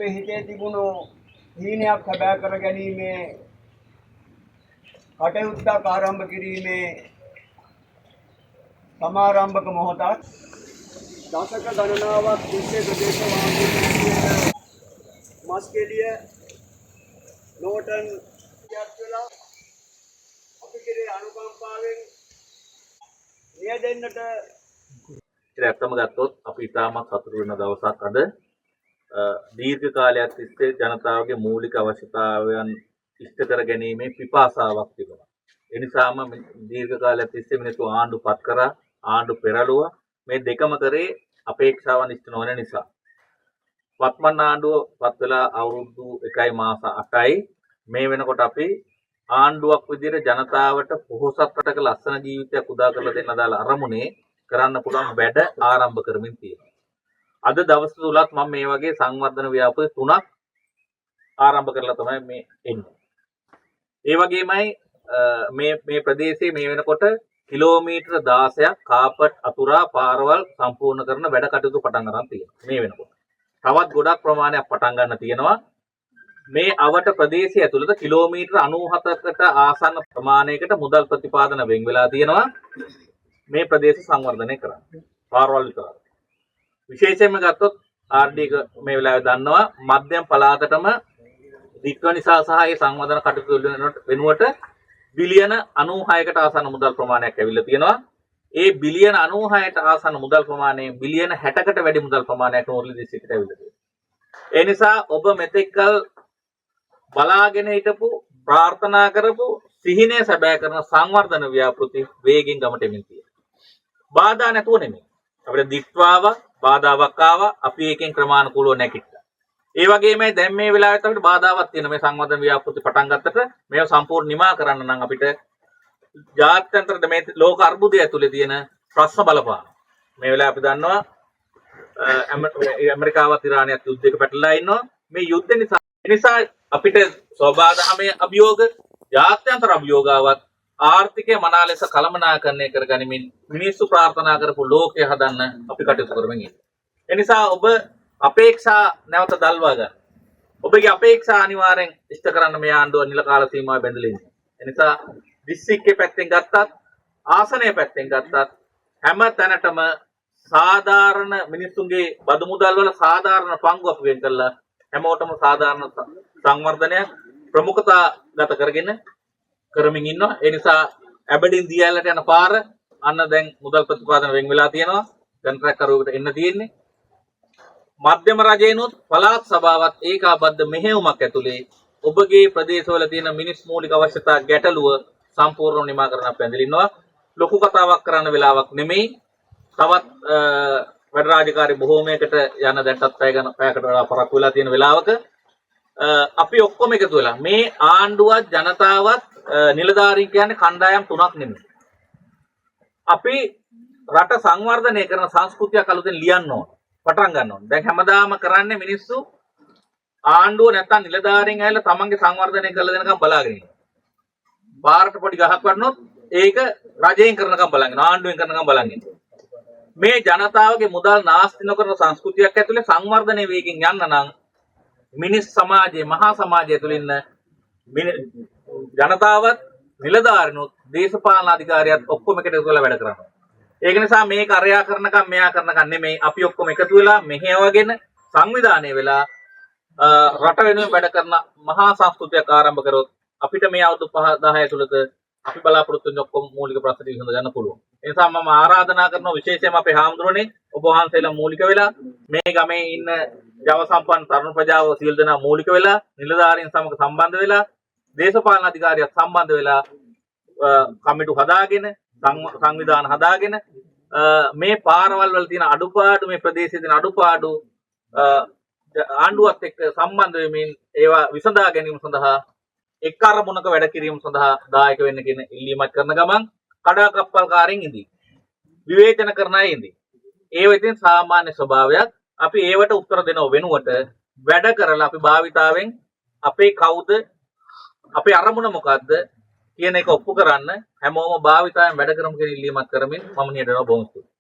අපේ හිතේ තිබුණු හීනයක් හැබෑ කර ගැනීමේ කටයුත්තක් ආරම්භ කිරීමේ සමාරම්භක මොහොතක් දශක ගණනාවක් තිස්සේ ප්‍රදේශවාසීන් මස්කෙලිය නෝටන් යත්වලා අපි කෙරේ අනුකම්පාවෙන් නියදෙන්නට ඇත්තම ගත්තොත් අපි ඉතාමත් සතුටු වෙන දවසක් අද. දීර්ඝ කාලයක් තිස්සේ ජනතාවගේ මූලික අවශ්‍යතාවයන් ඉෂ්ට කර ගැනීමේ පිපාසාවක් තිබුණා. ඒ නිසාම දීර්ඝ කාලයක් තිස්සේ මිනිස්සු ආණ්ඩු පත් කරා, ආණ්ඩු පෙරළුවා. මේ දෙකම කරේ අපේක්ෂාවන් ඉෂ්ට නොවන නිසා. වත්මන් ආණ්ඩුව පත් වෙලා අවුරුදු 1 මාස 8යි. මේ වෙනකොට අපි ආණ්ඩුවක් විදිහට ජනතාවට පොහොසත් රටක ලස්සන ජීවිතයක් උදා කරලා දෙන්න දාලා අරමුණේ කරන්න පුළුවන් වැඩ ආරම්භ කරමින් තියෙනවා. අද දවස් තුලත් මම මේ වගේ සංවර්ධන ව්‍යාපෘති 3ක් ආරම්භ කරලා තමයි මේ එන්නේ. ඒ වගේමයි මේ ප්‍රදේශයේ මේ වෙනකොට කිලෝමීටර 16ක් කාපට් අතුරා පාරවල් සම්පූර්ණ කරන වැඩ කටයුතු පටන් ගන්න තියෙනවා මේ වෙනකොට. තවත් ගොඩක් ප්‍රමාණයක් පටන් ගන්න තියෙනවා. මේ අවට ප්‍රදේශය ඇතුළත කිලෝමීටර 97කට ආසන්න ප්‍රමාණයකට මුදල් ප්‍රතිපාදන වෙන් වෙලා තියෙනවා. මේ ප්‍රදේශ සංවර්ධනය කරන්න. පාරවල් විතරයි. විශේෂයෙන්ම ගත්තොත් ආර්.ඩී. මේ වෙලාවේ දන්නවා මධ්‍යම පළාතටම දික්වනිසා සහ ඒ සංවර්ධන කටයුතු වෙනුවට බිලියන 96කට ආසන්න මුදල් ප්‍රමාණයක් ඇවිල්ලා තියෙනවා. ඒ බිලියන 96ට ආසන්න මුදල් ප්‍රමාණය බිලියන 60කට වැඩි මුදල් ප්‍රමාණයක් නෝර්ලි දිස්ත්‍රික්කයට ඇවිල්ලා තියෙනවා. ඒ නිසා ඔබ මෙතෙක්කල් බලාගෙන හිටපු ප්‍රාර්ථනා කරපු සිහිනය සැබෑ කරන සංවර්ධන ව්‍යාපෘති වේගෙන් ගමට එමින් තියෙනවා. බාධා නැතුව නෙමෙයි. අපිට දිට්වාව බාධාවක් ආවා අපි ඒකෙන් ක්‍රමානුකූලව නැගිට්ටා. ඒ වගේමයි දැන් මේ වෙලාවෙත් අපිට බාධාවක් තියෙන මේ සංවර්ධන ව්‍යාපෘති පටන් ගත්තට මේව සම්පූර්ණ නිමා කරන්න නම් අපිට ජාත්‍යන්තර මේ ලෝක අර්බුදය ඇතුලේ තියෙන ප්‍රශ්න බලපාන. මේ වෙලාවේ අපි දන්නවා ඇමරිකාවත් ඉරානයත් යුද්ධයක පැටලලා ඉන්නවා. මේ යුද්ධ නිසා අපිට ස්වභාවධර්මයේ අභියෝග ජාත්‍යන්තර අභියෝගාවත් ආර්ථිකය මනා ලෙස කළමනාකරණය කරගනිමින් මිනිස්සු ප්‍රාර්ථනා කරපු ලෝකය හදන්න අපි කටයුතු කරමින් ඉන්නවා. ඒ නිසා ඔබ අපේක්ෂා නැවත දල්වා ගන්න. ඔබගේ අපේක්ෂා අනිවාර්යෙන් ඉෂ්ට කරන්න මේ ආණ්ඩුව නිල කාල සීමාව බැඳලා ඉන්නේ. ඒ නිසා දිස්ත්‍රික්කයේ පැත්තෙන් ගත්තත් ආසනයේ පැත්තෙන් ගත්තත් හැම තැනටම සාධාරණ මිනිස්සුන්ගේ බදු මුදල් වල සාධාරණ පංගු අපි වෙන් කළා හැමෝටම සාධාරණ සංවර්ධනයක් ප්‍රමුඛතාගත කරගෙන කරමින් ඉන්නවා. ඒ නිසා ඇබඩින් දියැලට යන පාර අන්න දැන් මුදල් ප්‍රතිපාදන වෙන් වෙලා තියෙනවා. කොන්ට්‍රැක්ට් කරුවෙකුට එන්න තියෙන්නේ. මධ්‍යම රජයනොත් පළාත් සභාවත් ඒකාබද්ධ මෙහෙයුමක් ඇතුලේ ඔබගේ ප්‍රදේශවල තියෙන මිනිස් මූලික අවශ්‍යතා ගැටලුව සම්පූර්ණව නිමා කරන්න අපි ඇඳලා ඉන්නවා. ලොකු කතාවක් කරන්න වෙලාවක් නෙමෙයි. තවත් වැඩ රාජකාරී බොහෝමයකට යන දැන්ටත් පැයකට වඩා පරක්කු වෙලා තියෙන වෙලාවක අපි ඔක්කොම එකතු වෙලා මේ ආණ්ඩුවත් ජනතාවත් නිලධාරීන් කියන්නේ කණ්ඩායම් තුනක් නෙමෙයි. අපි රට සංවර්ධනය කරන සංස්කෘතියක් අලුතෙන් ලියන්න ඕන. පටන් ගන්න ඕන. දැන් හැමදාම කරන්නේ මිනිස්සු ආණ්ඩුව නැත්තම් නිලධාරීන් ඇවිල්ලා තමන්ගේ සංවර්ධනය කරලා දෙනකම් බලාගෙන ඉන්නවා. බාරට පොඩි ගහක් වටනොත් ඒක රජයෙන් කරනකම් බලන් ඉන්නවා. ආණ්ඩුවෙන් කරනකම් බලන් ඉන්නවා. මේ ජනතාවගේ මුදල් නාස්ති නොකරන සංස්කෘතියක් ඇතුලේ සංවර්ධනයේ වේගින් යන්න නම් මිනිස් සමාජයේ මහා සමාජය තුළ ඉන්න ජනතාවත් නිලධාරීනුත් දේශපාලන අධිකාරියත් ඔක්කොම එකට එකතු වෙලා වැඩ කරනවා. ඒක නිසා මේක අරයා කරනකම් මෙයා කරනකම් නෙමෙයි අපි ඔක්කොම එකතු වෙලා මෙහෙයවගෙන සංවිධානය වෙලා රට වෙනුවෙන් වැඩ කරන මහා සංස්කෘතියක් ආරම්භ කරොත් අපිට මේ අවුරුදු 5-10 ඇතුළත අපි බලාපොරොත්තු වෙන ඔක්කොම මූලික ප්‍රශ්න විසඳ ගන්න පුළුවන්. ඒ නිසා මම ආරාධනා කරනවා විශේෂයෙන්ම අපේ හාමුදුරනේ ඔබ වහන්සේලා මූලික වෙලා මේ ගමේ ඉන්න ජව සම්පන්න තරුණ ප්‍රජාව සියලු දෙනා මූලික වෙලා නිලධාරීන් සමග සම්බන්ධ වෙලා දේශපාලන අධිකාරියත් සම්බන්ධ වෙලා කමිටු හදාගෙන සංවිධාන හදාගෙන මේ පාරවල් වල තියෙන අඩුපාඩු මේ ප්‍රදේශයේ තියෙන අඩුපාඩු ආණ්ඩුවත් එක්ක සම්බන්ධ වෙමින් ඒවා විසඳා ගැනීම සඳහා එක් අරමුණක වැඩ කිරීම සඳහා දායක වෙන්න කියන ඉල්ලීමක් කරන ගමන් කඩාකප්පල්කාරයින් ඉඳී විවේචන කරන අය ඉඳී ඒව ඉතින් සාමාන්‍ය ස්වභාවයක්. අපි ඒවට උත්තර දෙනව වෙනුවට වැඩ කරලා අපි භාවිතාවෙන් අපේ කවුද අපේ අරමුණ මොකද්ද කියන එක ඔප්පු කරන්න හැමෝම භාවිතාවෙන් වැඩ කරමු කියන ඉල්ලීමක් කරමින් මම නියදනවා බොහොම ස්තුතියි.